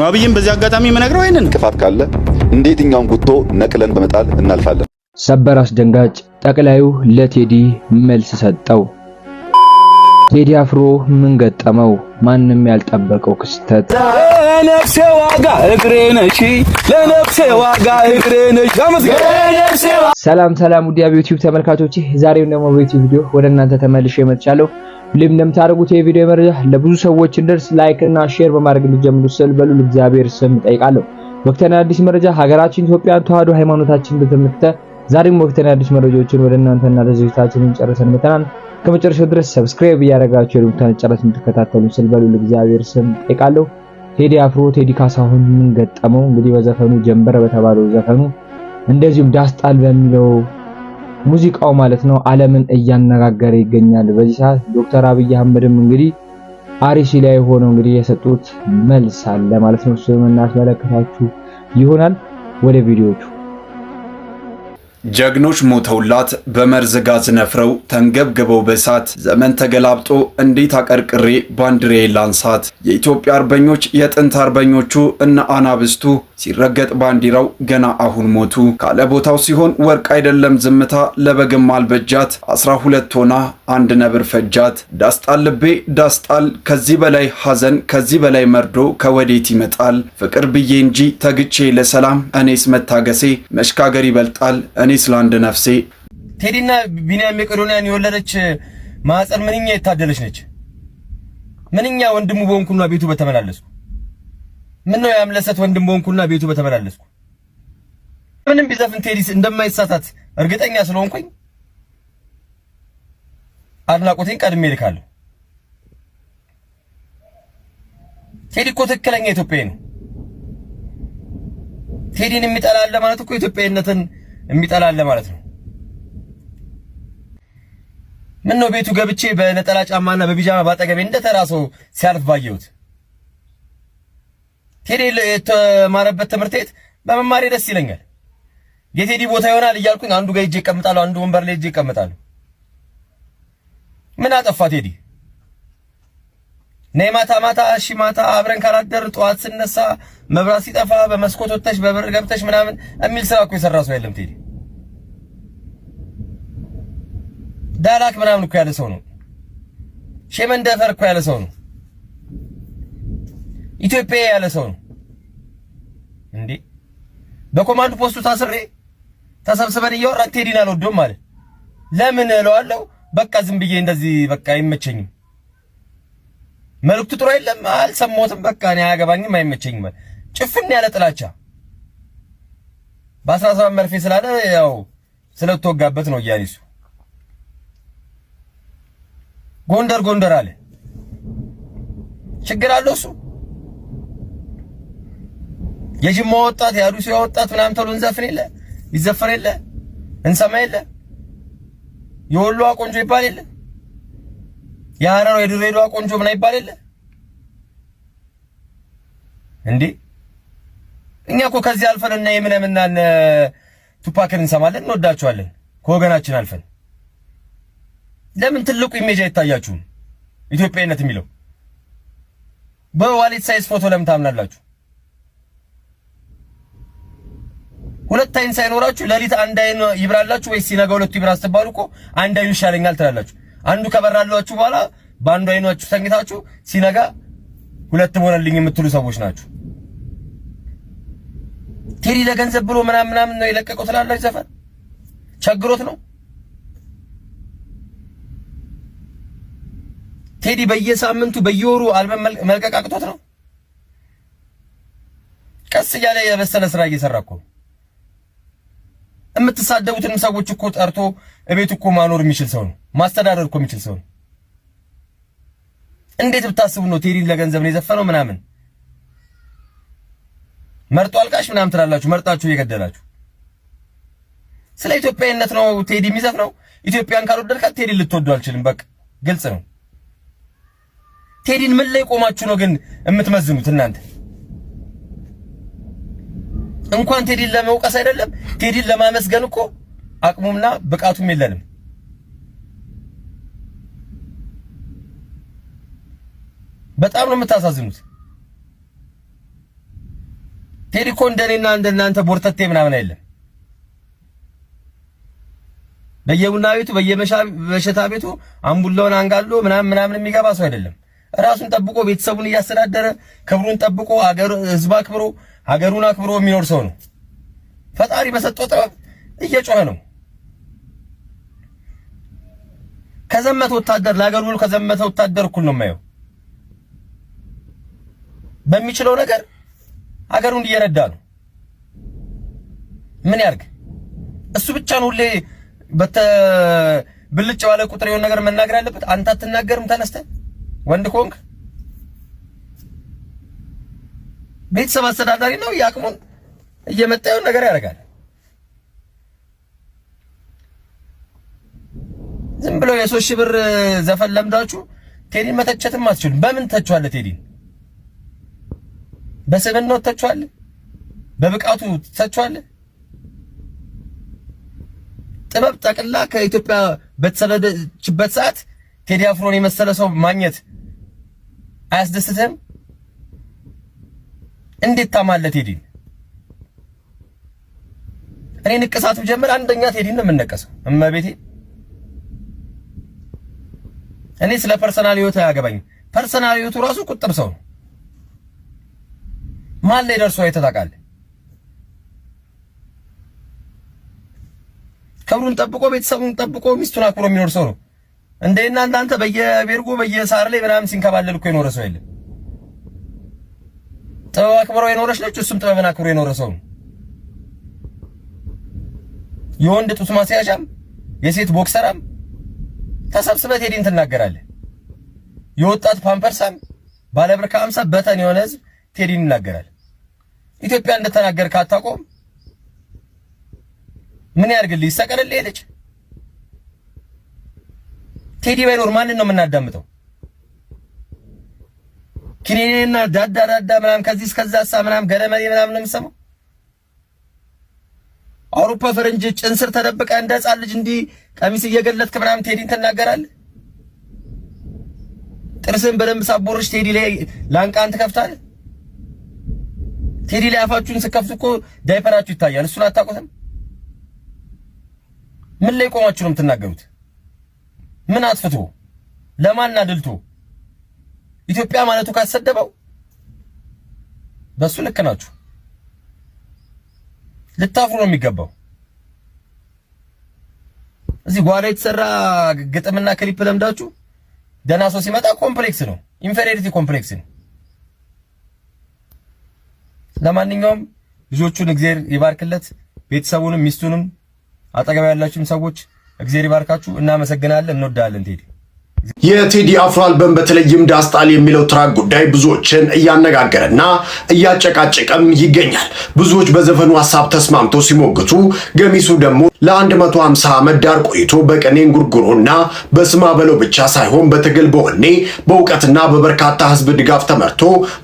አብይም በዚህ አጋጣሚ የምነግረው አይነን እንቅፋት ካለ እንዴትኛውን ጉቶ ነቅለን በመጣል እናልፋለን። ሰበር አስደንጋጭ ጠቅላዩ ለቴዲ መልስ ሰጠው። ቴዲ አፍሮ ምን ገጠመው? ማንም ያልጠበቀው ክስተት። ለነፍሴ ዋጋ እግሬ ነሽ፣ ለነፍሴ ዋጋ እግሬ ነሽ። ሰላም ሰላም ውድ የዩቲዩብ ተመልካቾቼ፣ ዛሬም ደግሞ በዩቲዩብ ቪዲዮ ወደ እናንተ ተመልሼ መጥቻለሁ። ሁሌም እንደምታደርጉት የቪዲዮ መረጃ ለብዙ ሰዎች እንድረስ ላይክ እና ሼር በማድረግ እንድትጀምሩ ስል በሉል እግዚአብሔር ስም ጠይቃለሁ። ወቅታዊ አዲስ መረጃ ሀገራችን ኢትዮጵያን ተዋህዶ ሃይማኖታችን በተመለከተ ዛሬም ወቅታዊ አዲስ መረጃዎችን ወደ እናንተና ለዝግጅታችንን ጨርሰን መተናል። ከመጨረሻው ድረስ ሰብስክራይብ እያደረጋችሁ የሩምታን ጨረስ እንድትከታተሉ ስል በሉል እግዚአብሔር ስም ጠይቃለሁ። ቴዲ አፍሮ ቴዲ ካሳሁን ምን ገጠመው? እንግዲህ በዘፈኑ ጀንበር በተባለው ዘፈኑ እንደዚሁም ዳስጣል በሚለው ሙዚቃው ማለት ነው ዓለምን እያነጋገረ ይገኛል። በዚህ ሰዓት ዶክተር አብይ አህመድም እንግዲህ አርሲ ላይ ሆነው እንግዲህ የሰጡት መልስ አለ ማለት ነው። እሱን እናስመለከታችሁ ይሆናል። ወደ ቪዲዮቹ። ጀግኖች ሞተውላት በመርዝ ጋዝ ነፍረው ተንገብግበው በሳት ዘመን ተገላብጦ እንዴት አቀርቅሬ ባንዲሬ ላንሳት። የኢትዮጵያ አርበኞች የጥንት አርበኞቹ እነ አናብስቱ ሲረገጥ ባንዲራው ገና አሁን ሞቱ። ካለ ቦታው ሲሆን ወርቅ አይደለም ዝምታ ለበግም አልበጃት 12 ሆና አንድ ነብር ፈጃት። ዳስጣል ልቤ ዳስጣል ከዚህ በላይ ሐዘን ከዚህ በላይ መርዶ ከወዴት ይመጣል? ፍቅር ብዬ እንጂ ተግቼ ለሰላም እኔስ መታገሴ መሽካገር ይበልጣል እኔስ ለአንድ ነፍሴ። ቴዲና ቢኒያም መቄዶንያን የወለደች ማህፀን ምንኛ የታደለች ነች። ምንኛ ወንድሙ በሆንኩና ቤቱ በተመላለስኩ። ምን ነው ያምለሰት ወንድም በሆንኩና ቤቱ በተመላለስኩ። ምንም ቢዘፍን ቴዲ እንደማይሳታት እርግጠኛ ስለሆንኩኝ አድናቆቴን ቀድሜ ልካለሁ። ቴዲ እኮ ትክክለኛ ኢትዮጵያዊ ነው። ቴዲን የሚጠላ አለ ማለት እኮ ኢትዮጵያዊነትን የሚጠላ አለ ማለት ነው። ምን ነው ቤቱ ገብቼ በነጠላ ጫማና በቢጃማ ባጠገቤ እንደተራሰው ሲያልፍ ባየሁት። ቴዲ የተማረበት ትምህርት ቤት በመማሬ ደስ ይለኛል። የቴዲ ቦታ ይሆናል እያልኩኝ አንዱ ጋር ሄጄ እቀምጣለሁ፣ አንዱ ወንበር ላይ ሄጄ እቀምጣለሁ። ምን አጠፋ ቴዲ? ነይ ማታ ማታ እሺ ማታ አብረን ካላደር ጠዋት ስነሳ መብራት ሲጠፋ በመስኮት ወጥተሽ በበር ገብተሽ ምናምን የሚል ስራ እኮ የሰራ ሰው የለም ቴዲ። ዳላክ ምናምን እኮ ያለ ሰው ነው። ሸመንደፈር እኮ ያለ ሰው ነው። ኢትዮጵያ ያለ ሰው ነው እንዴ። በኮማንድ ፖስቱ ታስሬ ተሰብስበን እያወራን ቴዲን አልወደውም ማለት ለምን እለዋለሁ። በቃ ዝም ብዬ እንደዚህ በቃ አይመቸኝም። መልእክቱ ጥሩ አይደለም አልሰማሁትም። በቃ እኔ አያገባኝም አይመቸኝም ማለት ጭፍን ያለ ጥላቻ በ17 መርፌ ስላለ ያው ስለተወጋበት ነው እያሊሱ ጎንደር ጎንደር አለ። ችግር አለው እሱ። የጅማ ወጣት የአሩሲ ወጣት ምናምን ተብሎ እንዘፍን የለ ይዘፈር የለ እንሰማ የለ የወሎ ቆንጆ ይባል የለ የሐረር የድሬዳዋ ቆንጆ ምን ይባል የለ እንዴ? እኛ እኮ ከዚህ አልፈን እና የምንምና ቱፓክን እንሰማለን እንወዳቸዋለን ከወገናችን አልፈን። ለምን ትልቁ ኢሜጅ አይታያችሁም? ኢትዮጵያዊነት የሚለው በዋሌት ሳይዝ ፎቶ ለምን ታምናላችሁ? ሁለት አይን ሳይኖራችሁ ለሊት አንድ አይን ይብራላችሁ ወይስ ሲነጋ ሁለቱ ይብራ ስትባሉ እኮ አንድ አይኑ ይሻለኛል ትላላችሁ። አንዱ ከበራላችሁ በኋላ በአንዱ አይናችሁ ተኝታችሁ ሲነጋ ሁለትም ሆነልኝ የምትሉ ሰዎች ናችሁ። ቴዲ ለገንዘብ ብሎ ምናምን ነው የለቀቀው ትላላችሁ። ዘፈን ቸግሮት ነው ቴዲ በየሳምንቱ በየወሩ አልበም መልቀቅ አቅቶት ነው። ቀስ እያለ የበሰለ ስራ እየሰራ እኮ የምትሳደቡትን ሰዎች እኮ ጠርቶ እቤት እኮ ማኖር የሚችል ሰው ነው። ማስተዳደር እኮ የሚችል ሰው ነው። እንዴት ብታስቡ ነው ቴዲ ለገንዘብ ነው የዘፈነው ምናምን? መርጦ አልቃሽ ምናምን ትላላችሁ። መርጣችሁ እየገደላችሁ ስለ ኢትዮጵያዊነት ነው ቴዲ የሚዘፍነው። ኢትዮጵያን ካልወደድካት ቴዲ ልትወዱ አልችልም። በቃ ግልጽ ነው። ቴዲን ምን ላይ ቆማችሁ ነው ግን የምትመዝኑት እናንተ? እንኳን ቴዲን ለመውቀስ አይደለም ቴዲን ለማመስገን እኮ አቅሙምና ብቃቱም የለንም። በጣም ነው የምታሳዝኑት። ቴዲ እኮ እንደኔና እንደናንተ ቦርተቴ ምናምን አይደለም። በየቡና ቤቱ በየመሸታ ቤቱ አምቡላውን አንጋሎ ምናምን የሚገባ ሰው አይደለም። ራሱን ጠብቆ ቤተሰቡን እያስተዳደረ ክብሩን ጠብቆ ህዝብ አክብሮ ሀገሩን አክብሮ የሚኖር ሰው ነው። ፈጣሪ በሰጠው ጥበብ እየጮኸ ነው። ከዘመተ ወታደር ለሀገሩ ሁሉ ከዘመተ ወታደር እኩል ነው የማየው። በሚችለው ነገር ሀገሩን እየረዳ ነው። ምን ያርግ? እሱ ብቻ ነው ሁሌ ብልጭ ባለ ቁጥር የሆነ ነገር መናገር ያለበት። አንተ አትናገርም? ተነስተህ ወንድ ኮንክ ቤተሰብ አስተዳዳሪ ነው። ያቅሙን እየመጣ የሆነ ነገር ያደርጋል። ዝም ብሎ የ3 ሺህ ብር ዘፈን ለምዳችሁ ቴዲን መተቸትም አትችሉም። በምን ተቸዋለህ? ቴዲን በስብዕናው ተቸዋለህ? በብቃቱ ተቸዋለህ? ጥበብ ጠቅላ ከኢትዮጵያ በተሰደደችበት ሰዓት ቴዲ አፍሮን የመሰለ ሰው ማግኘት አያስደስትህም? እንዴት ታማለህ ቴዲን? እኔ ንቅሳት ብጀምር አንደኛ ቴዲን ነው የምንነቀሰው። እመቤቴ እኔ ስለ ፐርሰናል ህይወት አያገባኝም። ፐርሰናል ህይወቱ ራሱ ቁጥብ ሰው ነው። ማን ላይ ደርሶ አይተታቃለ? ክብሩን ጠብቆ ቤተሰቡን ጠብቆ ሚስቱን አክብሮ የሚኖር ሰው ነው። እንደና እንዳንተ በየቤርጎ በየሳር ላይ ምናምን ሲንከባለል እኮ የኖረ ሰው የለም። ጥበብ አክብሮ የኖረች ልጅ እሱም ጥበብን አክብሮ የኖረ ሰው ነው። የወንድ ጡት ማስያዣም የሴት ቦክሰራም ተሰብስበት ቴዲን ትናገራለህ። የወጣት ፓምፐርሳም ባለብር ከ50 በተን የሆነ ህዝብ ቴዲን ይናገራል። ኢትዮጵያ እንደተናገርክ አታቆም። ምን ያርግልህ? ይሰቀልልህ ልጅ። ቴዲ ባይኖር ማንን ነው የምናዳምጠው? ኪኔና ዳዳ ምናምን ከዚህ እስከዛሳ ምናምን ገለመሌ ምናምን ነው የምሰማው። አውሮፓ ፈረንጅ ጭንስር ተደብቀ እንደ ህፃን ልጅ እንዲህ ቀሚስ እየገለጥክ ምናምን ቴዲን ትናገራለህ። ጥርስን በደንብ ሳቦርሽ ቴዲ ላይ ላንቃን ትከፍታለህ። ቴዲ ላይ አፋችሁን ስከፍቱ እኮ ዳይፐራችሁ ይታያል። እሱን አታውቁትም? ምን ላይ ቆማችሁ ነው የምትናገሩት? ምን አጥፍቶ ለማን አድልቶ? ኢትዮጵያ ማለቱ ካሰደበው በሱ ልክ ናችሁ። ልታፍሩ ነው የሚገባው። እዚህ ጓዳ የተሰራ ግጥምና ክሊፕ ለምዳችሁ ደህና ሰው ሲመጣ ኮምፕሌክስ ነው፣ ኢንፌሪዮሪቲ ኮምፕሌክስ ነው። ለማንኛውም ልጆቹን እግዚአብሔር ይባርክለት፣ ቤተሰቡንም ሚስቱንም አጠገብ ያላችሁም ሰዎች እግዚአብሔር ይባርካችሁ። እናመሰግናለን። እንወዳለን ቴዲ። የቴዲ አፍሮ አልበም በተለይም ዳስጣል የሚለው ትራክ ጉዳይ ብዙዎችን እያነጋገረና እያጨቃጨቀም ይገኛል። ብዙዎች በዘፈኑ ሐሳብ ተስማምተው ሲሞግቱ፣ ገሚሱ ደግሞ ለ150 ዓመት ዳር ቆይቶ በቀኔ እንጉርጉሮና በስማ በለው ብቻ ሳይሆን በትግል በወኔ በእውቀትና በበርካታ ህዝብ ድጋፍ ተመርቶ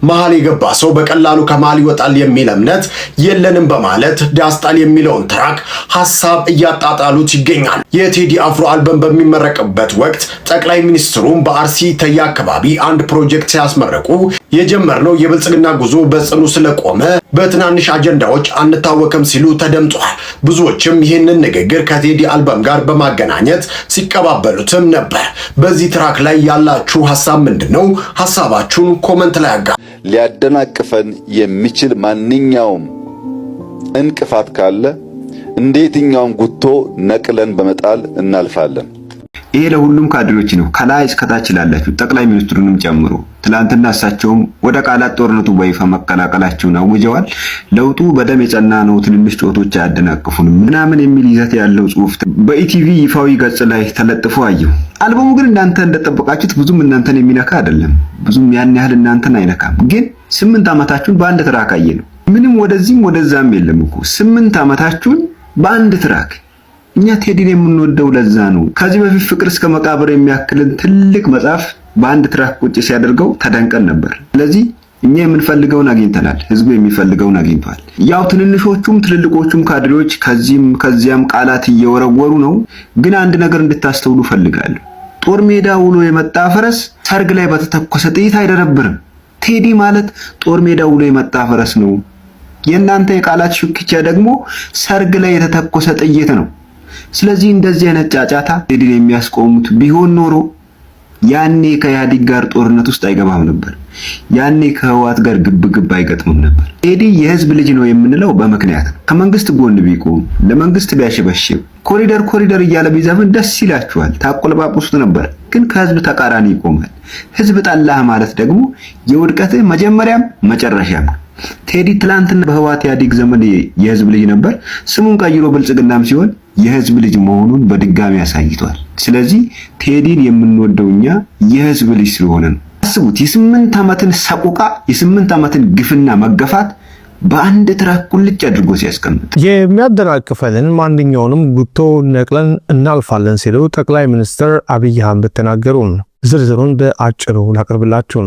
መሃል የገባ ሰው በቀላሉ ከመሃል ይወጣል የሚል እምነት የለንም በማለት ዳስጣል የሚለውን ትራክ ሐሳብ እያጣጣሉት ይገኛል። የቴዲ አፍሮ አልበም በሚመረቅበት ወቅት ጠቅላይ ሚኒስትሩም በአርሲ ተያ አካባቢ አንድ ፕሮጀክት ሲያስመረቁ የጀመርነው የብልጽግና ጉዞ በጽኑ ስለቆመ በትናንሽ አጀንዳዎች አንታወቅም ሲሉ ተደምጧል። ብዙዎችም ይህንን ንግግር ከቴዲ አልበም ጋር በማገናኘት ሲቀባበሉትም ነበር። በዚህ ትራክ ላይ ያላችሁ ሐሳብ ምንድነው? ሐሳባችሁን ኮሜንት ላይ አጋ ሊያደናቅፈን የሚችል ማንኛውም እንቅፋት ካለ እንዴትኛውም ጉቶ ነቅለን በመጣል እናልፋለን። ይሄ ለሁሉም ካድሬዎች ነው፣ ከላይ እስከ ታች ላላችሁ ጠቅላይ ሚኒስትሩንም ጨምሮ። ትላንትና እሳቸውም ወደ ቃላት ጦርነቱ በይፋ መቀላቀላቸውን አውጀዋል። ለውጡ በደም የጸና ነው፣ ትንንሽ ጮቶች አያደናቅፉንም ምናምን የሚል ይዘት ያለው ጽሑፍ በኢቲቪ ይፋዊ ገጽ ላይ ተለጥፎ አየሁ። አልበሙ ግን እናንተ እንደጠበቃችሁት ብዙም እናንተን የሚነካ አይደለም። ብዙም ያን ያህል እናንተን አይነካም። ግን 8 ዓመታችሁን በአንድ ትራክ አየነው። ምንም ወደዚህም ወደዛም የለም እኮ 8 ዓመታችሁን በአንድ ትራክ። እኛ ቴዲን የምንወደው ለዛ ነው። ከዚህ በፊት ፍቅር እስከ መቃብር የሚያክልን ትልቅ መጽሐፍ በአንድ ትራክ ቁጭ ሲያደርገው ተደንቀን ነበር። ስለዚህ እኛ የምንፈልገውን አግኝተናል፣ ህዝቡ የሚፈልገውን አግኝቷል። ያው ትንንሾቹም ትልልቆቹም ካድሬዎች ከዚህም ከዚያም ቃላት እየወረወሩ ነው። ግን አንድ ነገር እንድታስተውሉ ፈልጋለሁ። ጦር ሜዳ ውሎ የመጣ ፈረስ ሰርግ ላይ በተተኮሰ ጥይት አይደረብርም። ቴዲ ማለት ጦር ሜዳ ውሎ የመጣ ፈረስ ነው። የእናንተ የቃላት ሽኩቻ ደግሞ ሰርግ ላይ የተተኮሰ ጥይት ነው። ስለዚህ እንደዚህ አይነት ጫጫታ ቴዲን የሚያስቆሙት ቢሆን ኖሮ ያኔ ከኢህአዴግ ጋር ጦርነት ውስጥ አይገባም ነበር። ያኔ ከህወሓት ጋር ግብግብ አይገጥምም ነበር። ቴዲ የህዝብ ልጅ ነው የምንለው በምክንያት ነው። ከመንግስት ጎን ቢቆም ለመንግስት ቢያሸበሽብ ኮሪደር እያለ ቢዘፍን ደስ ይላችኋል፣ ታቆለባብሱት ነበር። ግን ከህዝብ ተቃራኒ ይቆማል። ህዝብ ጠላህ ማለት ደግሞ የውድቀትህ መጀመሪያም መጨረሻም። ቴዲ ትላንትና በህወሓት ኢህአዴግ ዘመን የህዝብ ልጅ ነበር። ስሙን ቀይሮ ብልጽግናም ሲሆን የህዝብ ልጅ መሆኑን በድጋሚ አሳይቷል። ስለዚህ ቴዲን የምንወደው እኛ የህዝብ ልጅ ስለሆነ ነው። አስቡት የ8 ዓመትን ሰቆቃ የ8 ዓመትን ግፍና መገፋት በአንድ ትራክ ቁልጭ አድርጎ ሲያስቀምጥ የሚያደናቅፈንን ማንኛውንም ጉቶ ነቅለን እናልፋለን ሲሉ ጠቅላይ ሚኒስትር አብይ አህመድ ተናገሩ። ዝርዝሩን በአጭሩ ላቀርብላችሁ።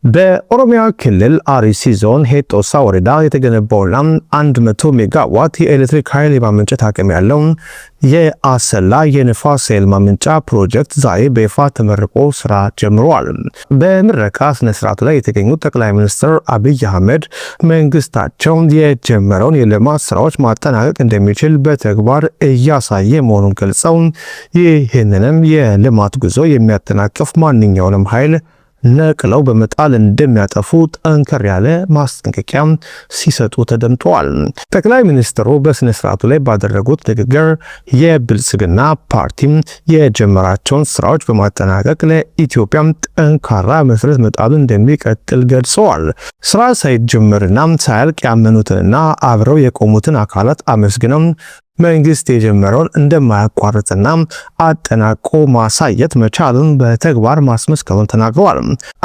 በኦሮሚያ ክልል አርሲ ዞን ሄጦሳ ወረዳ የተገነባውና 100 ሜጋዋት የኤሌክትሪክ ኃይል የማመንጨት አቅም ያለው የአሰላ የንፋስ ኃይል ማመንጫ ፕሮጀክት ዛሬ በይፋ ተመርቆ ስራ ጀምሯል። በምረቃ ስነ ስርዓቱ ላይ የተገኙት ጠቅላይ ሚኒስትር አብይ አህመድ መንግስታቸው የጀመረውን የልማት ስራዎች ማጠናቀቅ እንደሚችል በተግባር እያሳየ መሆኑን ገልጸው ይህንንም የልማት ጉዞ የሚያጠናቅፍ ማንኛውንም ኃይል ነቅለው በመጣል እንደሚያጠፉ ጠንከር ያለ ማስጠንቀቂያ ሲሰጡ ተደምጠዋል። ጠቅላይ ሚኒስትሩ በስነ ስርዓቱ ላይ ባደረጉት ንግግር የብልጽግና ፓርቲ የጀመራቸውን ስራዎች በማጠናቀቅ ለኢትዮጵያ ጠንካራ መሰረት መጣሉ እንደሚቀጥል ገልጸዋል። ስራ ሳይጀምርና ሳያልቅ ያመኑትንና አብረው የቆሙትን አካላት አመስግነው መንግስት የጀመረውን እንደማያቋርጥና አጠናቆ ማሳየት መቻሉን በተግባር ማስመስከሩን ተናግረዋል።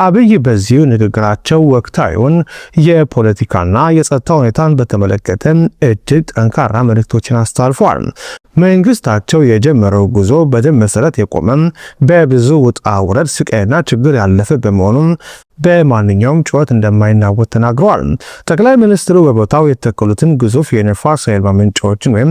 አብይ በዚሁ ንግግራቸው ወቅታዊውን የፖለቲካና የጸጥታ ሁኔታን በተመለከተ እጅግ ጠንካራ መልእክቶችን አስተላልፈዋል። መንግስታቸው የጀመረው ጉዞ በደም መሰረት የቆመ በብዙ ውጣ ውረድ ስቃይና ችግር ያለፈ በመሆኑ በማንኛውም ጩኸት እንደማይናወጥ ተናግረዋል። ጠቅላይ ሚኒስትሩ በቦታው የተተከሉትን ግዙፍ የንፋስ ኃይል ማመንጫዎችን ወይም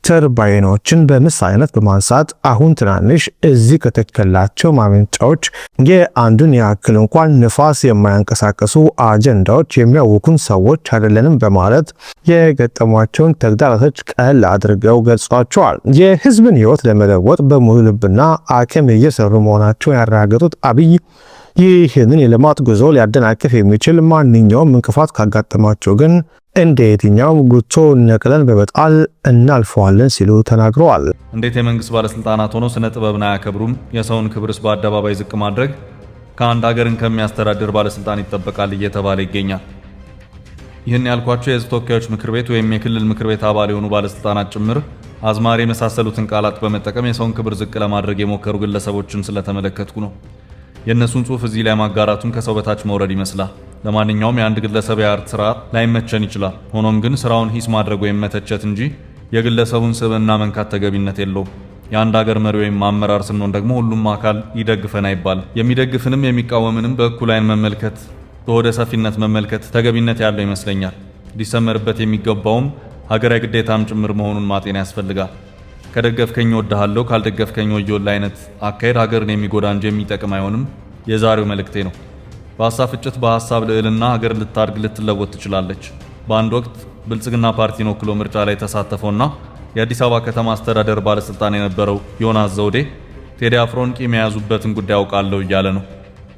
ተርባይኖችን በምሳሌነት በማንሳት አሁን ትናንሽ እዚህ ከተከላቸው ማመንጫዎች የአንዱን ያክል እንኳን ንፋስ የማያንቀሳቀሱ አጀንዳዎች የሚያውኩን ሰዎች አይደለንም በማለት የገጠሟቸውን ተግዳሮቶች ቀለል አድርገው ገልጿቸዋል። የህዝብን ህይወት ለመለወጥ በሙሉ ልብና አቅም እየሰሩ መሆናቸውን ያረጋገጡት አብይ ይህንን የልማት ጉዞ ሊያደናቅፍ የሚችል ማንኛውም እንቅፋት ካጋጠማቸው ግን እንደ የትኛውም ጉቶ ነቅለን በመጣል እናልፈዋለን ሲሉ ተናግረዋል። እንዴት የመንግስት ባለስልጣናት ሆነው ስነ ጥበብን አያከብሩም? የሰውን ክብርስ በአደባባይ ዝቅ ማድረግ ከአንድ ሀገርን ከሚያስተዳድር ባለስልጣን ይጠበቃል እየተባለ ይገኛል። ይህን ያልኳቸው የህዝብ ተወካዮች ምክር ቤት ወይም የክልል ምክር ቤት አባል የሆኑ ባለስልጣናት ጭምር አዝማሪ የመሳሰሉትን ቃላት በመጠቀም የሰውን ክብር ዝቅ ለማድረግ የሞከሩ ግለሰቦችን ስለተመለከትኩ ነው። የእነሱን ጽሑፍ እዚህ ላይ ማጋራቱም ከሰው በታች መውረድ ይመስላል። ለማንኛውም የአንድ ግለሰብ የአርት ስራ ላይመቸን ይችላል። ሆኖም ግን ስራውን ሂስ ማድረግ ወይም መተቸት እንጂ የግለሰቡን ስብዕና መንካት ተገቢነት የለውም። የአንድ ሀገር መሪ ወይም አመራር ስንሆን ደግሞ ሁሉም አካል ይደግፈን አይባልም። የሚደግፍንም የሚቃወምንም በእኩል አይን መመልከት፣ በሆደ ሰፊነት መመልከት ተገቢነት ያለው ይመስለኛል። ሊሰመርበት የሚገባውም ሀገራዊ ግዴታም ጭምር መሆኑን ማጤን ያስፈልጋል። ከደገፍከኝ ወድሃለሁ ካልደገፍከኝ ወዮልህ አይነት አካሄድ ሀገርን የሚጎዳ እንጂ የሚጠቅም አይሆንም የዛሬው መልእክቴ ነው። በሀሳብ ፍጭት በሀሳብ ልዕልና ሀገር ልታድግ ልትለወጥ ትችላለች። በአንድ ወቅት ብልጽግና ፓርቲን ወክሎ ምርጫ ላይ ተሳተፈውና የአዲስ አበባ ከተማ አስተዳደር ባለስልጣን የነበረው ዮናስ ዘውዴ ቴዲ አፍሮን ቂም የያዙበትን ጉዳይ አውቃለሁ እያለ ነው።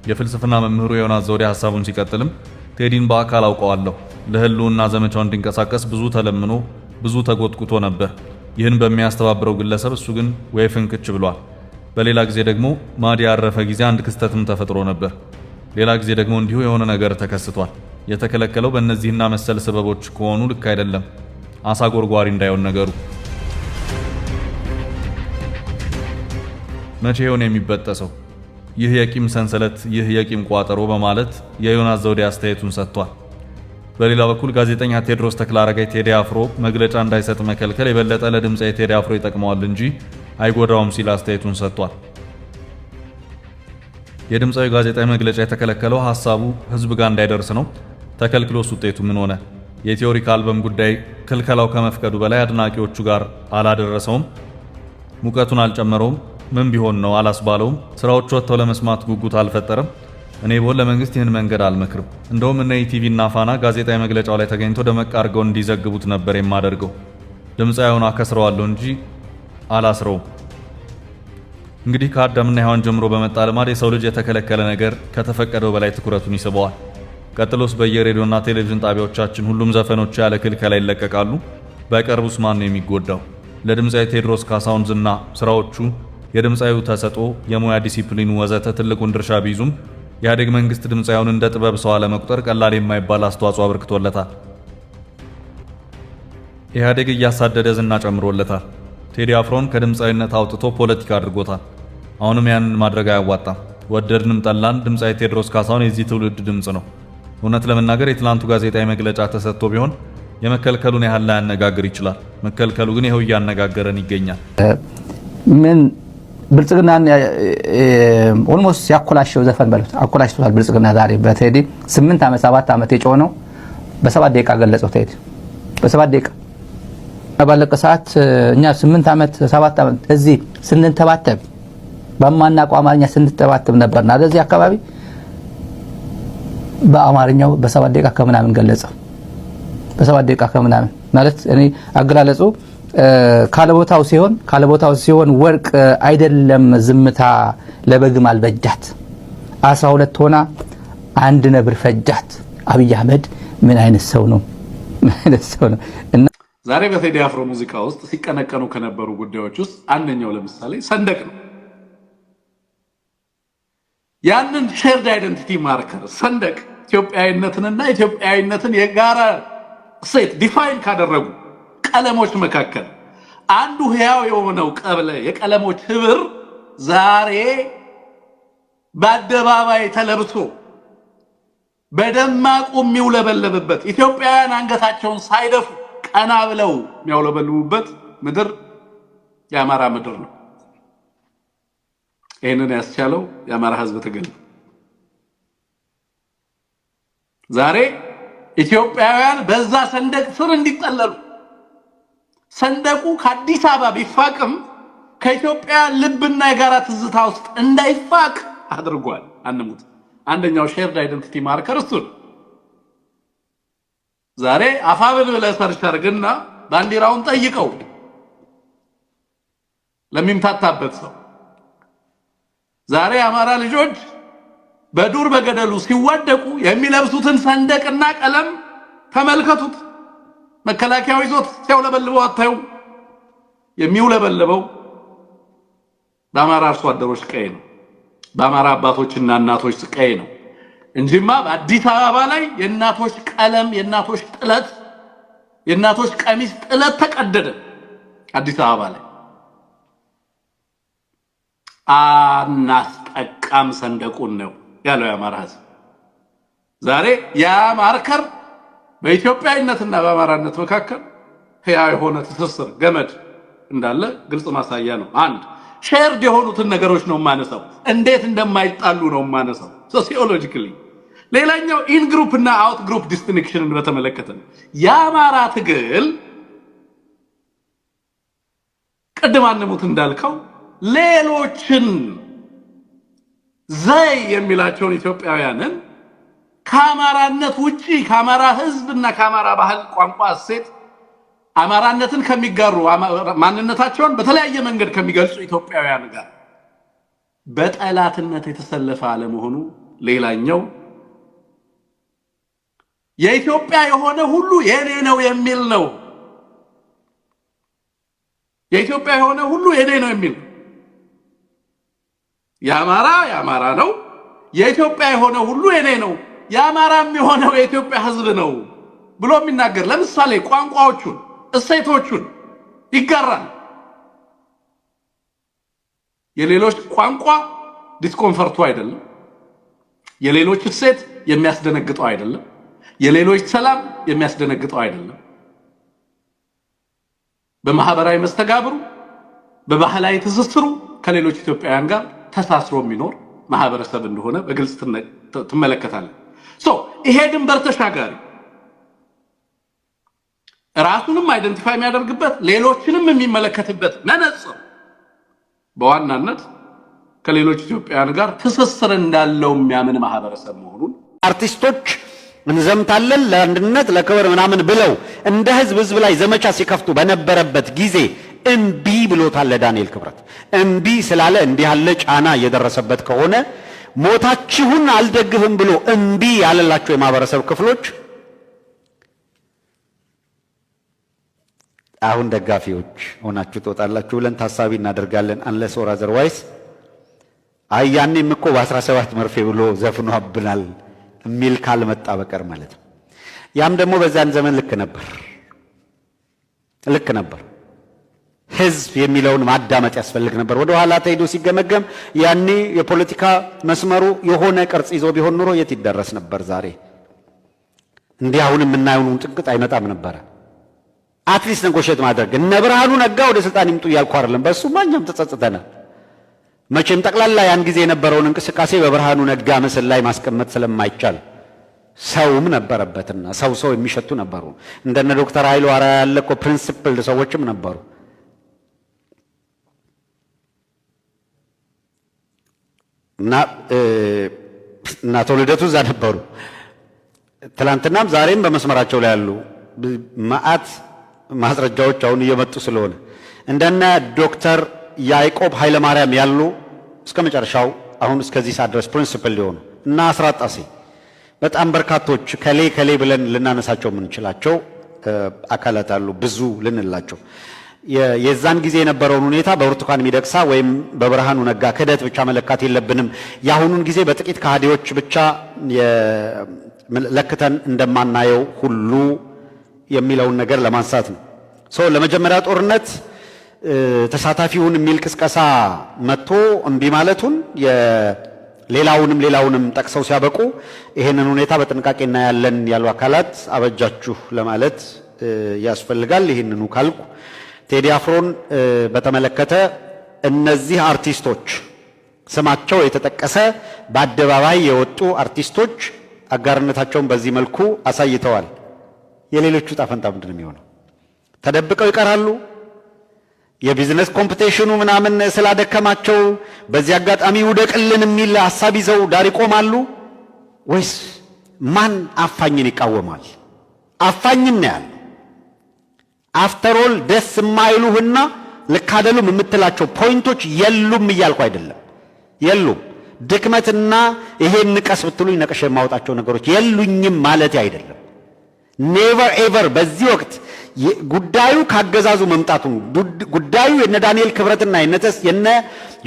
የፍልስፍና መምህሩ ዮናስ ዘውዴ ሀሳቡን ሲቀጥልም ቴዲን በአካል አውቀዋለሁ፣ ለህልውና ዘመቻው እንዲንቀሳቀስ ብዙ ተለምኖ ብዙ ተጎትጉቶ ነበር። ይህን በሚያስተባብረው ግለሰብ እሱ ግን ወይ ፍንክች ብሏል። በሌላ ጊዜ ደግሞ ማዲ ያረፈ ጊዜ አንድ ክስተትም ተፈጥሮ ነበር። ሌላ ጊዜ ደግሞ እንዲሁ የሆነ ነገር ተከስቷል። የተከለከለው በእነዚህና መሰል ሰበቦች ከሆኑ ልክ አይደለም። አሳ ጎርጓሪ እንዳይሆን ነገሩ። መቼ ይሆን የሚበጠሰው ይህ የቂም ሰንሰለት፣ ይህ የቂም ቋጠሮ በማለት የዮናስ ዘውዴ አስተያየቱን ሰጥቷል። በሌላ በኩል ጋዜጠኛ ቴዎድሮስ ተክለአረጋይ ቴዲ አፍሮ መግለጫ እንዳይሰጥ መከልከል የበለጠ ለድምጻዊ ቴዲ አፍሮ ይጠቅመዋል እንጂ አይጎዳውም ሲል አስተያየቱን ሰጥቷል። የድምጻዊ ጋዜጣዊ መግለጫ የተከለከለው ሐሳቡ ህዝብ ጋር እንዳይደርስ ነው። ተከልክሎስ ውጤቱ ምን ሆነ? የቲዮሪክ አልበም ጉዳይ ክልከላው ከመፍቀዱ በላይ አድናቂዎቹ ጋር አላደረሰውም፣ ሙቀቱን አልጨመረውም። ምን ቢሆን ነው አላስባለውም። ስራዎቹ ወጥተው ለመስማት ጉጉት አልፈጠረም። እኔ ቦል ለመንግስት ይህን መንገድ አልመክርም። እንደውም እነ ኢቲቪ እና ፋና ጋዜጣዊ መግለጫው ላይ ተገኝቶ ደመቅ አድርገው እንዲዘግቡት ነበር የማደርገው። ድምፃዊውን አከስረዋለሁ እንጂ አላስረውም። እንግዲህ ከአዳምና ሔዋን ጀምሮ በመጣ ልማድ የሰው ልጅ የተከለከለ ነገር ከተፈቀደው በላይ ትኩረቱን ይስበዋል። ቀጥሎስ በየሬዲዮና ቴሌቪዥን ጣቢያዎቻችን ሁሉም ዘፈኖች ያለ ክልከላ ይለቀቃሉ። በቅርቡስ ማን ነው የሚጎዳው? ለድምፃዊ ቴዎድሮስ ካሳሁን ዝና ስራዎቹ፣ የድምፃዊው ተሰጥኦ፣ የሙያ ዲሲፕሊኑ ወዘተ ትልቁን ድርሻ ቢይዙም የኢህአዴግ መንግስት ድምፃዊውን እንደ ጥበብ ሰው አለመቁጠር ቀላል የማይባል አስተዋጽኦ አበርክቶለታል። ኢህአዴግ እያሳደደ ዝና ጨምሮለታል። ቴዲ አፍሮን ከድምፃዊነት አውጥቶ ፖለቲካ አድርጎታል። አሁንም ያንን ማድረግ አያዋጣም። ወደድንም ጠላን ድምፃዊ ቴዎድሮስ ካሳሁን የዚህ ትውልድ ድምፅ ነው። እውነት ለመናገር የትላንቱ ጋዜጣዊ መግለጫ ተሰጥቶ ቢሆን የመከልከሉን ያህል ላያነጋግር ይችላል። መከልከሉ ግን ይኸው እያነጋገረን ይገኛል። ምን ብልጽግናን ኦልሞስት ያኮላሸው ዘፈን በሉት አኮላሽቷል። ብልጽግና ዛሬ በቴዲ 8 ዓመት 7 ዓመት የጮነው በ7 ደቂቃ ገለጸው። ቴዲ በ7 ደቂቃ ባለቀ ሰዓት እኛ 8 ዓመት 7 ዓመት እዚህ ስንንተባተብ በማናውቀው አማርኛ ስንተባተብ ነበርና ለዚህ አካባቢ በአማርኛው በ7 ደቂቃ ከምናምን ገለጸ። በ7 ደቂቃ ከምናምን ማለት እኔ አገላለጹ ካለቦታው ሲሆን ወርቅ አይደለም ዝምታ ለበግም አልበጃት 12 ሆና አንድ ነብር ፈጃት። አብይ አህመድ ምን አይነት ሰው ነው? እና ዛሬ በቴዲ አፍሮ ሙዚቃ ውስጥ ሲቀነቀኑ ከነበሩ ጉዳዮች ውስጥ አንደኛው ለምሳሌ ሰንደቅ ነው። ያንን ሼርድ አይደንቲቲ ማርከር ሰንደቅ ኢትዮጵያዊነትንና ኢትዮጵያዊነትን የጋራ ሴት ዲፋይን ካደረጉ ቀለሞች መካከል አንዱ ህያው የሆነው ቀብለ የቀለሞች ህብር ዛሬ በአደባባይ ተለብሶ በደማቁ የሚውለበለብበት ኢትዮጵያውያን አንገታቸውን ሳይደፉ ቀና ብለው የሚያውለበልቡበት ምድር የአማራ ምድር ነው። ይህንን ያስቻለው የአማራ ህዝብ ትግል ነው። ዛሬ ኢትዮጵያውያን በዛ ሰንደቅ ስር እንዲጠለሉ ሰንደቁ ከአዲስ አበባ ቢፋቅም ከኢትዮጵያ ልብና የጋራ ትዝታ ውስጥ እንዳይፋቅ አድርጓል። አንሙት። አንደኛው ሼርድ አይደንቲቲ ማርከር እሱ ነው። ዛሬ አፋብን ብለህ ሰርች አድርግና ባንዲራውን ጠይቀው ለሚምታታበት ሰው ዛሬ አማራ ልጆች በዱር በገደሉ ሲዋደቁ የሚለብሱትን ሰንደቅና ቀለም ተመልከቱት። መከላከያው ይዞት ሲያውለበልበው አታዩ? የሚውለበልበው በአማራ አርሶ አደሮች ቀይ ነው፣ በአማራ አባቶችና እናቶች ቀይ ነው እንጂማ በአዲስ አበባ ላይ የእናቶች ቀለም፣ የእናቶች ጥለት፣ የእናቶች ቀሚስ ጥለት ተቀደደ። አዲስ አበባ ላይ አናስጠቃም ሰንደቁን ነው ያለው የአማራ ህዝብ። ዛሬ ያ ማርከር በኢትዮጵያዊነትና በአማራነት መካከል ህያው የሆነ ትስስር ገመድ እንዳለ ግልጽ ማሳያ ነው። አንድ ሼርድ የሆኑትን ነገሮች ነው ማነሳው፣ እንዴት እንደማይጣሉ ነው ማነሳው ሶሲዮሎጂካሊ። ሌላኛው ኢን ግሩፕ እና አውት ግሩፕ ዲስቲንክሽንን በተመለከተ ነው። የአማራ ትግል ቅድም አንሙት እንዳልከው ሌሎችን ዘይ የሚላቸውን ኢትዮጵያውያንን ከአማራነት ውጪ ከአማራ ህዝብና ከአማራ ባህል፣ ቋንቋ፣ እሴት አማራነትን ከሚጋሩ ማንነታቸውን በተለያየ መንገድ ከሚገልጹ ኢትዮጵያውያን ጋር በጠላትነት የተሰለፈ አለመሆኑ ሌላኛው የኢትዮጵያ የሆነ ሁሉ የኔ ነው የሚል ነው። የኢትዮጵያ የሆነ ሁሉ የኔ ነው የሚል የአማራ ነው። የኢትዮጵያ የሆነ ሁሉ የኔ ነው፣ የአማራም የሆነው የኢትዮጵያ ህዝብ ነው ብሎ የሚናገር ለምሳሌ ቋንቋዎቹን፣ እሴቶቹን ይጋራል። የሌሎች ቋንቋ ዲስኮንፈርቱ አይደለም፣ የሌሎች እሴት የሚያስደነግጠው አይደለም፣ የሌሎች ሰላም የሚያስደነግጠው አይደለም። በማህበራዊ መስተጋብሩ በባህላዊ ትስስሩ ከሌሎች ኢትዮጵያውያን ጋር ተሳስሮ የሚኖር ማህበረሰብ እንደሆነ በግልጽ ትመለከታለህ። ይሄ ድንበር ተሻጋሪ ራሱንም አይደንቲፋይ የሚያደርግበት ሌሎችንም የሚመለከትበት መነጽር በዋናነት ከሌሎች ኢትዮጵያውያን ጋር ትስስር እንዳለው የሚያምን ማህበረሰብ መሆኑን አርቲስቶች እንዘምታለን ለአንድነት ለክብር ምናምን ብለው እንደ ህዝብ ላይ ዘመቻ ሲከፍቱ በነበረበት ጊዜ እምቢ ብሎታል ለዳንኤል ክብረት። እምቢ ስላለ እንዲህ ያለ ጫና እየደረሰበት ከሆነ ሞታችሁን አልደግፍም ብሎ እምቢ ያለላቸው የማህበረሰብ ክፍሎች አሁን ደጋፊዎች ሆናችሁ ትወጣላችሁ ብለን ታሳቢ እናደርጋለን። አንለስ ኦር አዘርዋይስ አያኔም እኮ በ17 መርፌ ብሎ ዘፍኖብናል የሚል ካልመጣ በቀር ማለት ነው። ያም ደግሞ በዛን ዘመን ልክ ነበር። ህዝብ የሚለውን ማዳመጥ ያስፈልግ ነበር። ወደ ኋላ ተሄዶ ሲገመገም ያኔ የፖለቲካ መስመሩ የሆነ ቅርጽ ይዞ ቢሆን ኑሮ የት ይደረስ ነበር? ዛሬ እንዲህ አሁን የምናየውን ጥንቅጥ አይመጣም ነበረ። አትሊስት ነጎሼት ማድረግ እነ ብርሃኑ ነጋ ወደ ስልጣን ይምጡ እያልኩ አይደለም። በእሱማ እኛም ተጸጽተናል። መቼም ጠቅላላ ያን ጊዜ የነበረውን እንቅስቃሴ በብርሃኑ ነጋ ምስል ላይ ማስቀመጥ ስለማይቻል ሰውም ነበረበትና ሰው የሚሸቱ ነበሩ። እንደነ ዶክተር ኃይሉ አራ ያለ እኮ ፕሪንሲፕል ሰዎችም ነበሩ። እና ተወልደቱ እዛ ነበሩ። ትላንትናም ዛሬም በመስመራቸው ላይ ያሉ ማአት ማስረጃዎች አሁን እየመጡ ስለሆነ እንደነ ዶክተር ያዕቆብ ኃይለ ማርያም ያሉ እስከ መጨረሻው አሁን እስከዚህ ሰዓት ድረስ ፕሪንሲፕል ሊሆኑ እና አስራት ጣሴ በጣም በርካቶች ከሌ ብለን ልናነሳቸው የምንችላቸው አካላት አሉ። ብዙ ልንላቸው የዛን ጊዜ የነበረውን ሁኔታ በብርቱካን ሚደቅሳ ወይም በብርሃኑ ነጋ ክህደት ብቻ መለካት የለብንም። የአሁኑን ጊዜ በጥቂት ከሃዲዎች ብቻ ለክተን እንደማናየው ሁሉ የሚለውን ነገር ለማንሳት ነው። ለመጀመሪያ ጦርነት ተሳታፊውን የሚል ቅስቀሳ መጥቶ እምቢ ማለቱን ሌላውንም ጠቅሰው ሲያበቁ ይሄንን ሁኔታ በጥንቃቄ እናያለን ያሉ አካላት አበጃችሁ ለማለት ያስፈልጋል። ይሄንኑ ካልኩ ቴዲ አፍሮን በተመለከተ እነዚህ አርቲስቶች ስማቸው የተጠቀሰ በአደባባይ የወጡ አርቲስቶች አጋርነታቸውን በዚህ መልኩ አሳይተዋል። የሌሎቹ ጣፈንታ ምንድን ነው የሚሆነው? ተደብቀው ይቀራሉ? የቢዝነስ ኮምፒቲሽኑ ምናምን ስላደከማቸው በዚህ አጋጣሚ ውደቅልን የሚል ሐሳብ ይዘው ዳር ይቆማሉ? ወይስ ማን አፋኝን ይቃወማል? አፋኝን ነው ያለው። አፍተሮል ደስ የማይሉህና ልክ አይደሉም የምትላቸው ፖይንቶች የሉም እያልኩ አይደለም። የሉም ድክመትና ይሄን ንቀስ ብትሉኝ ነቀሽ የማወጣቸው ነገሮች የሉኝም ማለት አይደለም። ኔቨር ኤቨር በዚህ ወቅት ጉዳዩ ካገዛዙ መምጣቱን ጉዳዩ የነ ዳንኤል ክብረትና የነ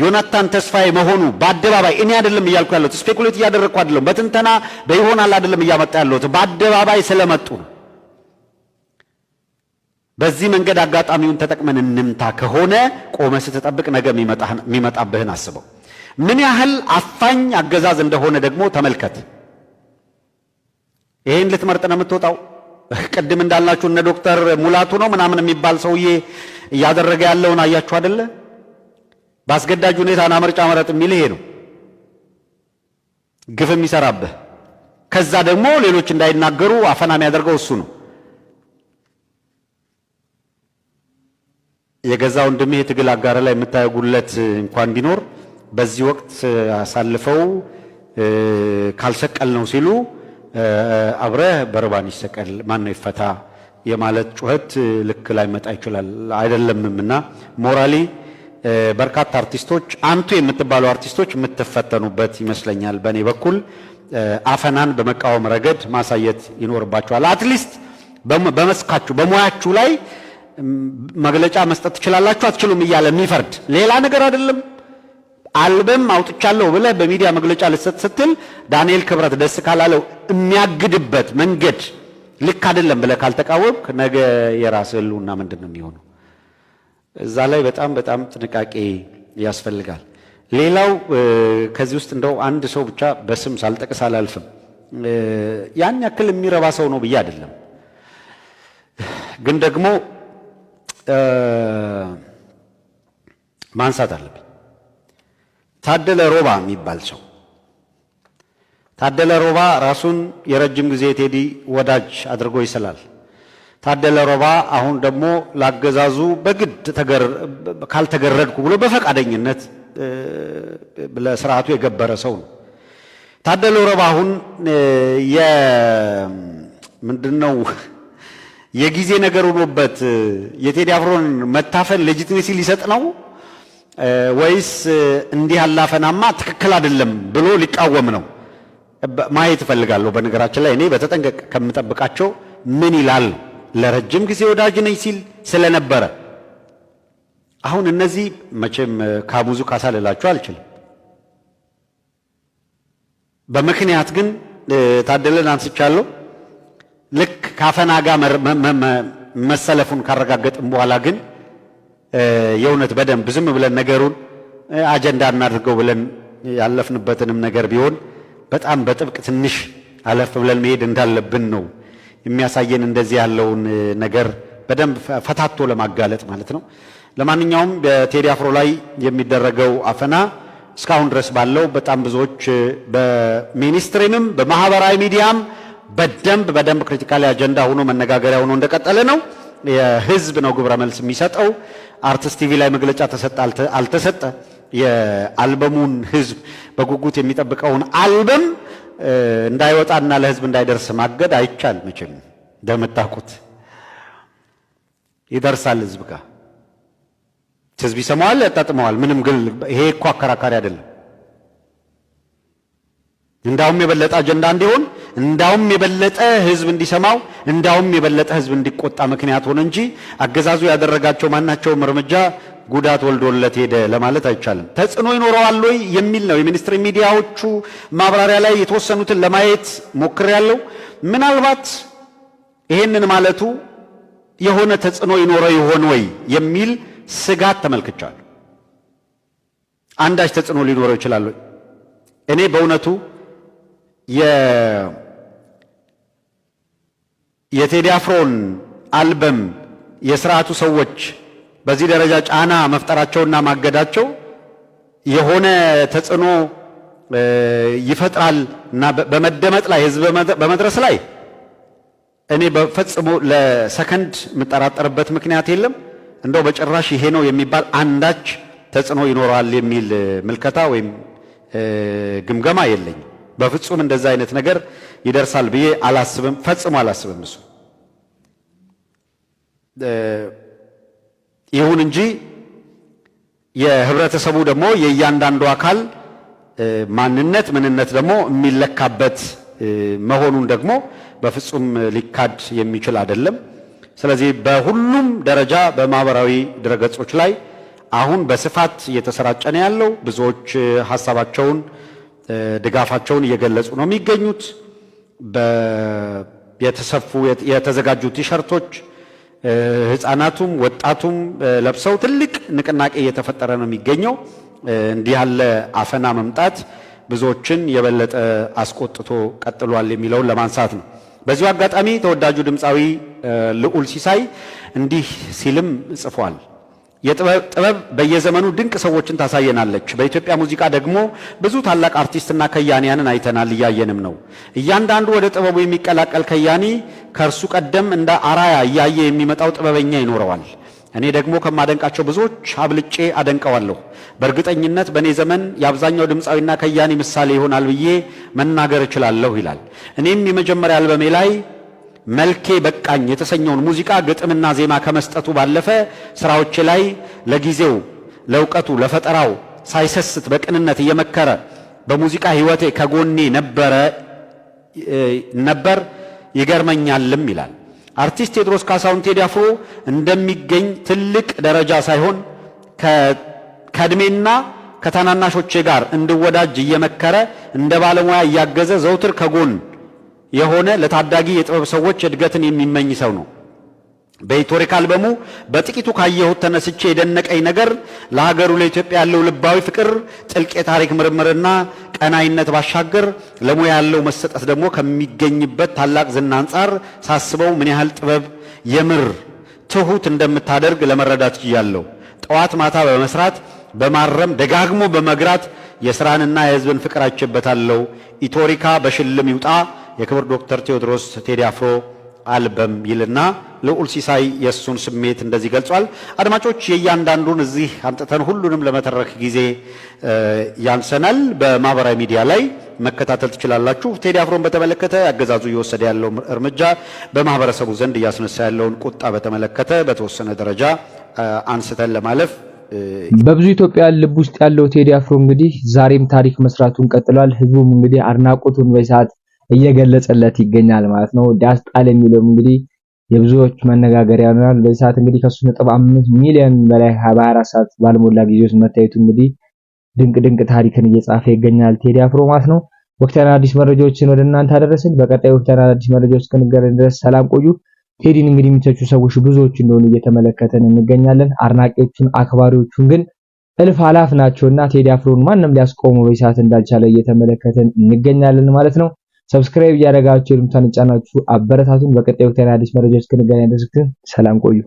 ዮናታን ተስፋዬ መሆኑ በአደባባይ እኔ አይደለም እያልኩ ያለሁት፣ ስፔኩሌት እያደረግኩ አይደለም፣ በትንተና በይሆናል አይደለም እያመጣ ያለሁት፣ በአደባባይ ስለመጡ ነው። በዚህ መንገድ አጋጣሚውን ተጠቅመን እንምታ ከሆነ ቆመ ስትጠብቅ ነገ የሚመጣብህን አስበው። ምን ያህል አፋኝ አገዛዝ እንደሆነ ደግሞ ተመልከት። ይሄን ልትመርጥ ነው የምትወጣው? ቅድም እንዳላችሁ እነ ዶክተር ሙላቱ ነው ምናምን የሚባል ሰውዬ እያደረገ ያለውን አያችሁ አይደለ? በአስገዳጅ ሁኔታ ና ምርጫ መረጥ የሚል ይሄ ነው ግፍ የሚሰራብህ። ከዛ ደግሞ ሌሎች እንዳይናገሩ አፈና የሚያደርገው እሱ ነው። የገዛ ወንድሜ የትግል አጋር ላይ የምታየው ጉድለት እንኳን ቢኖር በዚህ ወቅት አሳልፈው ካልሰቀል ነው ሲሉ አብረህ በርባን ይሰቀል ማን ነው ይፈታ የማለት ጩኸት ልክ ላይ መጣ ይችላል አይደለምና ሞራሊ በርካታ አርቲስቶች አንቱ የምትባሉ አርቲስቶች የምትፈተኑበት ይመስለኛል። በእኔ በኩል አፈናን በመቃወም ረገድ ማሳየት ይኖርባችኋል። አትሊስት በመስካችሁ በሙያችሁ ላይ መግለጫ መስጠት ትችላላችሁ አትችሉም እያለ የሚፈርድ ሌላ ነገር አይደለም። አልበም አውጥቻለሁ ብለህ በሚዲያ መግለጫ ልትሰጥ ስትል ዳንኤል ክብረት ደስ ካላለው የሚያግድበት መንገድ ልክ አይደለም ብለህ ካልተቃወምክ ነገ የራስህ ህልውና ምንድን ነው የሚሆነው? እዛ ላይ በጣም ጥንቃቄ ያስፈልጋል። ሌላው ከዚህ ውስጥ እንደው አንድ ሰው ብቻ በስም ሳልጠቅስ አላልፍም። ያን ያክል የሚረባ ሰው ነው ብዬ አይደለም፣ ግን ደግሞ ማንሳት አለብኝ። ታደለ ሮባ የሚባል ሰው ታደለ ሮባ ራሱን የረጅም ጊዜ ቴዲ ወዳጅ አድርጎ ይስላል። ታደለ ሮባ አሁን ደግሞ ላገዛዙ በግድ ካልተገረድኩ ብሎ በፈቃደኝነት ለስርዓቱ የገበረ ሰው ነው። ታደለ ወረባ አሁን ምንድነው የጊዜ ነገር ሆኖበት የቴዲ አፍሮን መታፈን ሌጂቲሜሲ ሊሰጥ ነው ወይስ እንዲህ አላፈናማ ትክክል አይደለም ብሎ ሊቃወም ነው? ማየት እፈልጋለሁ። በነገራችን ላይ እኔ በተጠንቀቅ ከምጠብቃቸው ምን ይላል ለረጅም ጊዜ ወዳጅ ነኝ ሲል ስለነበረ አሁን እነዚህ መቼም ካሙዙ ካሳ ልላቸው አልችልም። በምክንያት ግን ታደለን አንስቻለሁ። ልክ ካፈና ጋር መሰለፉን ካረጋገጥን በኋላ ግን የእውነት በደንብ ዝም ብለን ነገሩን አጀንዳ እናድርገው ብለን ያለፍንበትንም ነገር ቢሆን በጣም በጥብቅ ትንሽ አለፍ ብለን መሄድ እንዳለብን ነው የሚያሳየን። እንደዚህ ያለውን ነገር በደንብ ፈታቶ ለማጋለጥ ማለት ነው። ለማንኛውም በቴዲ አፍሮ ላይ የሚደረገው አፈና እስካሁን ድረስ ባለው በጣም ብዙዎች በሚኒስትሪምም በማህበራዊ ሚዲያም በደንብ ክሪቲካሊ አጀንዳ ሆኖ መነጋገሪያ ሆኖ እንደቀጠለ ነው። የህዝብ ነው ግብረ መልስ የሚሰጠው። አርቲስት ቲቪ ላይ መግለጫ ተሰጠ አልተሰጠ የአልበሙን ህዝብ በጉጉት የሚጠብቀውን አልበም እንዳይወጣና ለህዝብ እንዳይደርስ ማገድ አይቻል። መቼም እንደምታውቁት ይደርሳል ህዝብ ጋር። ህዝብ ይሰማዋል፣ ያጣጥመዋል። ምንም ግን ይሄ እኮ አከራካሪ አይደለም። እንዳውም የበለጠ አጀንዳ እንዲሆን፣ እንዳውም የበለጠ ህዝብ እንዲሰማው፣ እንዳውም የበለጠ ህዝብ እንዲቆጣ ምክንያት ሆነ እንጂ አገዛዙ ያደረጋቸው ማናቸውም እርምጃ ጉዳት ወልዶለት ሄደ ለማለት አይቻልም። ተጽዕኖ ይኖረዋል ወይ የሚል ነው። የሚኒስትሪ ሚዲያዎቹ ማብራሪያ ላይ የተወሰኑትን ለማየት ሞክሬያለሁ። ምናልባት ይሄንን ማለቱ የሆነ ተጽዕኖ ይኖረው ይሆን ወይ የሚል ስጋት ተመልክቻለሁ። አንዳች ተጽዕኖ ሊኖረው ይችላል። እኔ በእውነቱ የቴዲ አፍሮን አልበም የስርዓቱ ሰዎች በዚህ ደረጃ ጫና መፍጠራቸውና ማገዳቸው የሆነ ተጽዕኖ ይፈጥራል እና በመደመጥ ላይ ህዝብ በመድረስ ላይ እኔ በፈጽሞ ለሰከንድ የምጠራጠርበት ምክንያት የለም። እንደው በጭራሽ ይሄ ነው የሚባል አንዳች ተጽዕኖ ይኖራል የሚል ምልከታ ወይም ግምገማ የለኝም። በፍጹም እንደዛ አይነት ነገር ይደርሳል ብዬ አላስብም፣ ፈጽሞ አላስብም። እሱ ይሁን እንጂ የህብረተሰቡ ደግሞ የእያንዳንዱ አካል ማንነት ምንነት ደግሞ የሚለካበት መሆኑን ደግሞ በፍጹም ሊካድ የሚችል አይደለም። ስለዚህ በሁሉም ደረጃ በማህበራዊ ድረገጾች ላይ አሁን በስፋት እየተሰራጨ ነው ያለው። ብዙዎች ሐሳባቸውን ድጋፋቸውን እየገለጹ ነው የሚገኙት። የተዘጋጁ ቲሸርቶች ህፃናቱም ወጣቱም ለብሰው ትልቅ ንቅናቄ እየተፈጠረ ነው የሚገኘው። እንዲህ ያለ አፈና መምጣት ብዙዎችን የበለጠ አስቆጥቶ ቀጥሏል የሚለውን ለማንሳት ነው። በዚሁ አጋጣሚ ተወዳጁ ድምፃዊ ልዑል ሲሳይ እንዲህ ሲልም ጽፏል። ጥበብ በየዘመኑ ድንቅ ሰዎችን ታሳየናለች። በኢትዮጵያ ሙዚቃ ደግሞ ብዙ ታላቅ አርቲስትና ከያኒያንን አይተናል፣ እያየንም ነው። እያንዳንዱ ወደ ጥበቡ የሚቀላቀል ከያኒ ከእርሱ ቀደም እንደ አራያ እያየ የሚመጣው ጥበበኛ ይኖረዋል። እኔ ደግሞ ከማደንቃቸው ብዙዎች አብልጬ አደንቀዋለሁ። በእርግጠኝነት በእኔ ዘመን የአብዛኛው ድምፃዊና ከያኒ ምሳሌ ይሆናል ብዬ መናገር እችላለሁ ይላል። እኔም የመጀመሪያ አልበሜ ላይ መልኬ በቃኝ የተሰኘውን ሙዚቃ ግጥምና ዜማ ከመስጠቱ ባለፈ ስራዎቼ ላይ ለጊዜው ለእውቀቱ ለፈጠራው ሳይሰስት በቅንነት እየመከረ በሙዚቃ ህይወቴ ከጎኔ ነበር ይገርመኛልም ይላል። አርቲስት ቴዎድሮስ ካሳሁን ቴዲ አፍሮ እንደሚገኝ ትልቅ ደረጃ ሳይሆን ከእድሜና ከታናናሾቼ ጋር እንድወዳጅ እየመከረ እንደ ባለሙያ እያገዘ ዘውትር ከጎን የሆነ ለታዳጊ የጥበብ ሰዎች እድገትን የሚመኝ ሰው ነው። በኢትዮሪክ አልበሙ በጥቂቱ ካየሁት ተነስቼ የደነቀኝ ነገር ለሀገሩ ለኢትዮጵያ ያለው ልባዊ ፍቅር፣ ጥልቅ የታሪክ ምርምርና ቀናይነት ባሻገር ለሙያ ያለው መሰጠት ደግሞ ከሚገኝበት ታላቅ ዝና አንጻር ሳስበው ምን ያህል ጥበብ የምር ትሁት እንደምታደርግ ለመረዳት ችያለሁ። ጠዋት ማታ በመስራት በማረም ደጋግሞ በመግራት የስራንና የህዝብን ፍቅር አይቼበታለሁ። ኢትዮሪካ በሽልም ይውጣ። የክብር ዶክተር ቴዎድሮስ ቴዲ አፍሮ አልበም ይልና ልዑል ሲሳይ የሱን ስሜት እንደዚህ ገልጿል። አድማጮች የእያንዳንዱን እዚህ አምጥተን ሁሉንም ለመተረክ ጊዜ ያንሰናል። በማህበራዊ ሚዲያ ላይ መከታተል ትችላላችሁ። ቴዲ አፍሮን በተመለከተ አገዛዙ እየወሰደ ያለው እርምጃ በማህበረሰቡ ዘንድ እያስነሳ ያለውን ቁጣ በተመለከተ በተወሰነ ደረጃ አንስተን ለማለፍ በብዙ ኢትዮጵያ ልብ ውስጥ ያለው ቴዲ አፍሮ እንግዲህ ዛሬም ታሪክ መስራቱን ቀጥሏል። ህዝቡም እንግዲህ አድናቆቱን በሰዓት እየገለጸለት ይገኛል ማለት ነው። ዳስጣል የሚለው እንግዲህ የብዙዎች መነጋገሪያ ነው። በሰዓት እንግዲህ ከ3.5 ሚሊዮን በላይ 24 ሰዓት ባልሞላ ጊዜ ውስጥ መታየቱ እንግዲህ ድንቅ ታሪክን እየጻፈ ይገኛል ቴዲ አፍሮ ማለት ነው። ወቅታዊና አዲስ መረጃዎችን ወደ እናንተ አደረስን። በቀጣይ ወቅታዊና አዲስ መረጃዎች እስክንገናኝ ድረስ ሰላም ቆዩ። ቴዲን እንግዲህ የሚተቹ ሰዎች ብዙዎች እንደሆኑ እየተመለከተን እንገኛለን። አድናቂዎቹን አክባሪዎቹን ግን እልፍ አላፍ ናቸውና ቴዲ አፍሮን ማንም ሊያስቆመው በሰዓት እንዳልቻለ እየተመለከተን እንገኛለን ማለት ነው። ሰብስክራይብ እያደረጋችሁ ልምታን ጫናችሁ አበረታቱን። በቀጣይ ወቅታዊና አዲስ መረጃዎች እስክንገናኝ ድረስ ሰላም ቆዩ።